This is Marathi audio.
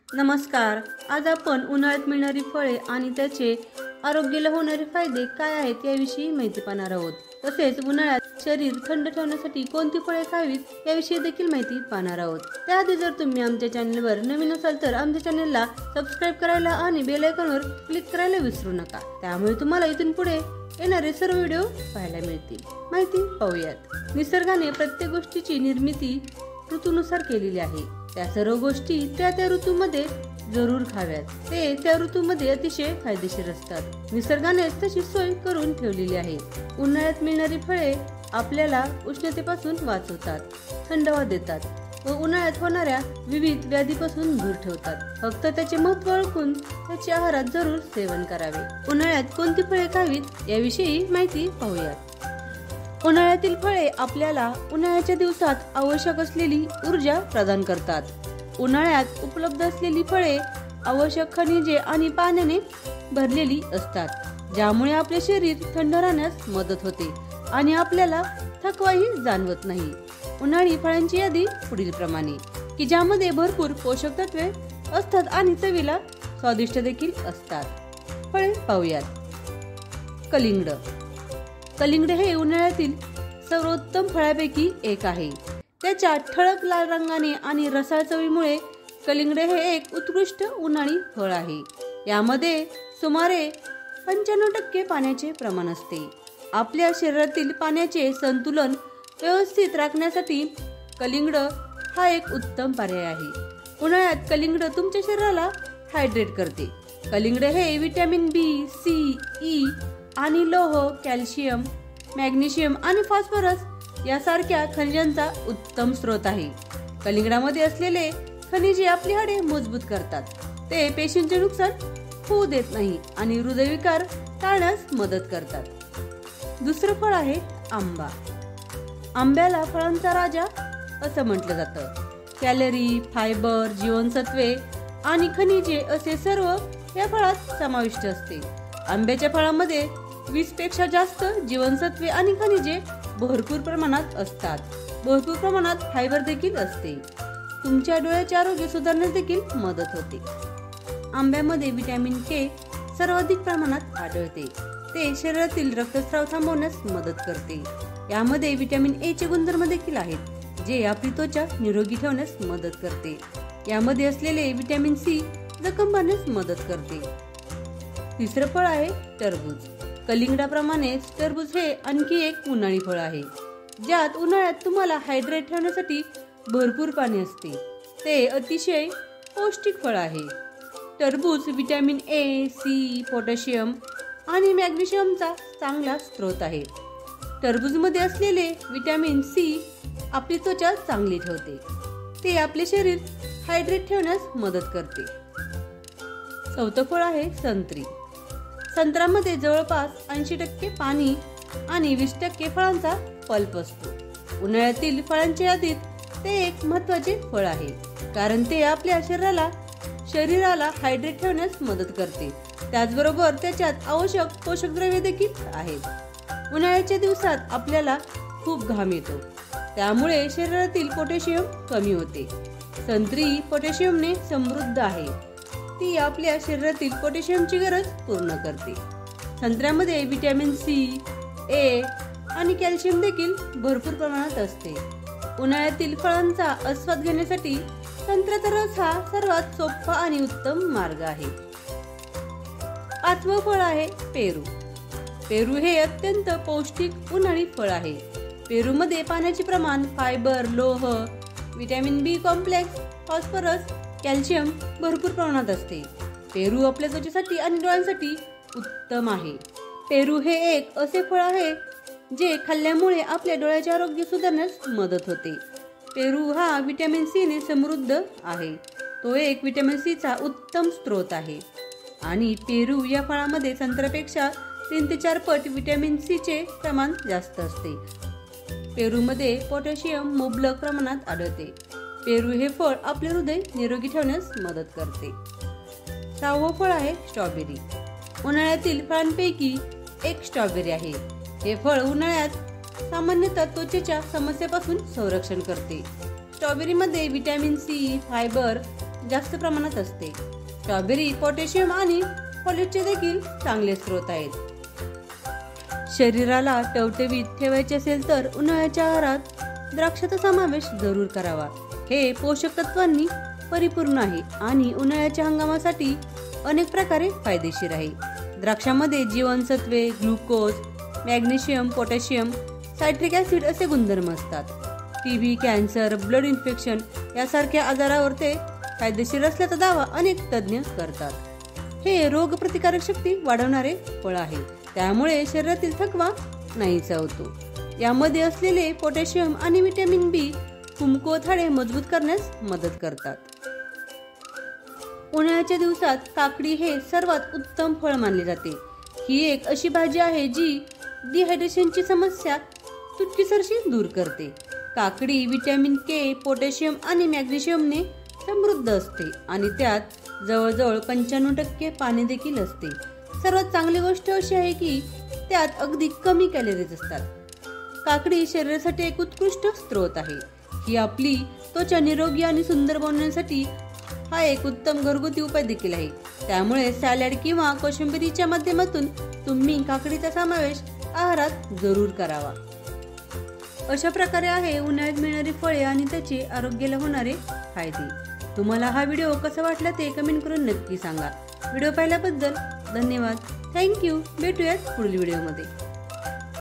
नमस्कार. आज आपण उन्हाळ्यात मिळणारी फळे आणि त्याचे आरोग्याला होणारे फायदे काय आहेत याविषयी माहिती पाहणार आहोत. तसेच उन्हाळ्यात शरीर थंड ठेवण्यासाठी कोणती फळे खावीत याविषयी देखील माहिती पाहणार आहोत. त्याआधी जर तुम्ही आमच्या चॅनलवर नवीन असाल तर आमच्या चॅनलला सबस्क्राईब करायला आणि बेल आयकॉनवर क्लिक करायला विसरू नका. त्यामुळे तुम्हाला इथून पुढे येणारे सर्व व्हिडिओ पाहायला मिळतील. माहिती पाहूयात. निसर्गाने प्रत्येक गोष्टीची निर्मिती ऋतूनुसार केलेली आहे. त्या सर्व गोष्टी त्या ऋतूमध्ये जरूर खाव्यात. ते त्या ऋतूमध्ये अतिशय फायदेशीर असतात. निसर्गाने तशी सोय करून ठेवलेली आहे. उन्हाळ्यात मिळणारी फळे आपल्याला उष्णतेपासून वाचवतात, थंडावा देतात व उन्हाळ्यात होणाऱ्या विविध व्याधीपासून दूर ठेवतात. फक्त त्याचे महत्त्व ओळखून त्याचे आहारात जरूर सेवन करावे. उन्हाळ्यात कोणती फळे खावीत याविषयी माहिती पाहूयात. उन्हाळ्यातील फळे आपल्याला उन्हाळ्याच्या दिवसात आवश्यक असलेली ऊर्जा प्रदान करतात. उन्हाळ्यात उपलब्ध असलेली फळे आवश्यक खनिजे आणि पाण्याने भरलेली असतात, ज्यामुळे आपले शरीर थंड राहण्यास मदत होते आणि आपल्याला थकवाही जाणवत नाही. उन्हाळी फळांची यादी पुढील प्रमाणे की ज्यामध्ये भरपूर पोषक तत्वे असतात आणि चवीला स्वादिष्ट देखील असतात. फळे पाहूयात. कलिंगड. कलिंगड हे उन्हाळ्यातील सर्वोत्तम फळांपैकी एक आहे. त्याच्या ठळक लाल रंगाने आणि रसाळ चवीमुळे कलिंगड हे एक उत्कृष्ट उन्हाळी फळ आहे. यामध्ये सुमारे 95% पाण्याचे प्रमाण असते. आपल्या शरीरातील पाण्याचे संतुलन व्यवस्थित राखण्यासाठी कलिंगड हा एक उत्तम पर्याय आहे. उन्हाळ्यात कलिंगड तुमच्या शरीराला हायड्रेट करते. कलिंगड हे विटॅमिन बी, सी, ई आणि लोह, कॅल्शियम, मॅग्नेशियम आणि फॉस्फरस यासारख्या खनिजांचा उत्तम स्रोत आहे. कलिंगडामध्ये असलेले खनिजे आपली हाडे मजबूत करतात. ते पेशींचे नुकसान होऊ देत नाही आणि हृदयविकार टाळण्यास मदत करतात. दुसरं फळ आहे आंबा. आंब्याला फळांचा राजा असं म्हटलं जातं. कॅलरी, फायबर, जीवनसत्वे आणि खनिजे असे सर्व या फळात समाविष्ट असते. आंब्याच्या फळामध्ये 20 पेक्षा जास्त जीवनसत्वे आणि खनिजे भरपूर प्रमाणात असतात. भरपूर प्रमाणात फायबर देखील असते. तुमच्या डोळ्याचे आरोग्य सुधारण्यास देखील मदत होते. आंब्यामध्ये विटॅमिन के सर्वाधिक प्रमाणात आढळते. ते शरीरातील रक्तस्राव थांबवण्यास मदत करते. यामध्ये विटॅमिन ए चे गुणधर्म देखील आहेत, जे आपली त्वचा निरोगी ठेवण्यास मदत करते. यामध्ये असलेले विटॅमिन सी जखम भरण्यास मदत करते. तिसरं फळ आहे टरबूज. कलिंगडाप्रमाणे टरबूज हे आणखी एक उन्हाळी फळ आहे, ज्यात उन्हाळ्यात तुम्हाला हायड्रेट ठेवण्यासाठी भरपूर पाणी असते. ते अतिशय पौष्टिक फळ आहे. टरबूज विटॅमिन ए, सी, पोटॅशियम आणि मॅग्नेशियमचा चांगला स्रोत आहे. टरबूजमध्ये असलेले विटॅमिन सी आपली त्वचा चांगली ठेवते. ते आपले शरीर हायड्रेट ठेवण्यास मदत करते. चौथं फळ आहे संत्री. संत्र्यामध्ये जवळपास 80% पाणी आणि 20% फळांचा पल्प असतो. उन्हाळ्यातील फळांच्या यादीत ते एक महत्त्वाचे फळ आहे, कारण ते आपल्या शरीराला हायड्रेट ठेवण्यास मदत करते. त्याचबरोबर त्याच्यात आवश्यक पोषक द्रव्ये देखील आहेत. उन्हाळ्याच्या दिवसात आपल्याला खूप घाम येतो, त्यामुळे शरीरातील पोटॅशियम कमी होते. संत्री पोटॅशियमने समृद्ध आहे. ती आपल्या शरीरातील पोटॅशियमची गरज पूर्ण करते. संत्र्यामध्ये विटॅमिन सी, ए आणि कॅल्शियम देखील भरपूर प्रमाणात असते. उन्हाळ्यातील फळांचा आस्वाद घेण्यासाठी संत्र्याचा रस हा सर्वात सोपा आणि उत्तम मार्ग आहे. पाचवं फळ आहे पेरू. पेरू हे अत्यंत पौष्टिक उन्हाळी फळ आहे. पेरूमध्ये पाण्याचे प्रमाण, फायबर, लोह, विटॅमिन बी कॉम्प्लेक्स, फॉस्फरस, कॅल्शियम भरपूर प्रमाणात असते. पेरू आपल्या त्वचेसाठी आणि डोळ्यांसाठी उत्तम आहे. पेरू हे एक असे फळ आहे जे खाल्ल्यामुळे आपल्या डोळ्याचे आरोग्य सुधारण्यास मदत होते. पेरू हा विटॅमिन सी ने समृद्ध आहे. तो एक विटॅमिन सी चा उत्तम स्रोत आहे आणि पेरू या फळामध्ये संत्र्यापेक्षा 3 ते 4 पट विटॅमिन सी चे प्रमाण जास्त असते. पेरूमध्ये पोटॅशियम मुबलक प्रमाणात आढळते. पेरू हे फळ आपले हृदय निरोगी ठेवण्यास मदत करते. 6वं फळ आहे स्ट्रॉबेरी. उन्हाळ्यातील फळांपैकी एक स्ट्रॉबेरी आहे. हे फळ उन्हाळ्यात सामान्यतः त्वचेच्या समस्येपासून संरक्षण करते. स्ट्रॉबेरीमध्ये विटॅमिन सी, फायबर, जास्त प्रमाणात असते. स्ट्रॉबेरी पोटॅशियम आणि फॉलेटचे देखील चांगले स्रोत आहेत. शरीराला टवटवीत ठेवायचे असेल तर उन्हाळ्याच्या आहारात द्राक्षाचा समावेश जरूर करावा. हे पोषक तत्वांनी परिपूर्ण आहे आणि उन्हाळ्याच्या हंगामासाठी अनेक प्रकारे फायदेशीर आहे. द्राक्षामध्ये जीवनसत्वे, glucose, magnesium, potassium, citric acid असे गुणधर्म असतात. टीबी, कॅन्सर, ब्लड इन्फेक्शन यासारख्या आजारावर ते फायदेशीर असल्याचा दावा अनेक तज्ज्ञ करतात. हे रोगप्रतिकारक शक्ती वाढवणारे फळ आहे, त्यामुळे शरीरातील थकवा नाहीसा होतो. यामध्ये असलेले पोटॅशियम आणि व्हिटॅमिन बी कुमकुवत हाडे मजबूत करण्यास मदत करतात. उन्हाळ्याच्या दिवसात काकडी हे सर्वात उत्तम फळ मानले जाते. ही एक अशी भाजी आहे जी डिहायड्रेशनची समस्या चुटकीसरशी दूर करते. काकडी व्हिटॅमिन के, पोटॅशियम आणि मॅग्नेशियमने समृद्ध असते आणि त्यात जवळजवळ 95% पाणी देखील असते. सर्वात चांगली गोष्ट अशी आहे की त्यात अगदी कमी कॅलरीज असतात. काकडी शरीरासाठी एक उत्कृष्ट स्रोत आहे. ही आपली त्वचा निरोगी आणि सुंदर बनवण्यासाठी हा एक उत्तम घरगुती उपाय देखील आहे. त्यामुळे सॅलड किंवा कोशिंबिरीच्या माध्यमातून तुम्ही काकडीचा समावेश आहारात जरूर करावा. अशा प्रकारे आहे उन्हाळ्यात मिळणारी फळे आणि त्याचे आरोग्याला होणारे फायदे. तुम्हाला हा व्हिडिओ कसा वाटला ते कमेंट करून नक्की सांगा. व्हिडिओ पाहिल्याबद्दल धन्यवाद. थँक्यू. भेटूयात पुढील व्हिडिओमध्ये.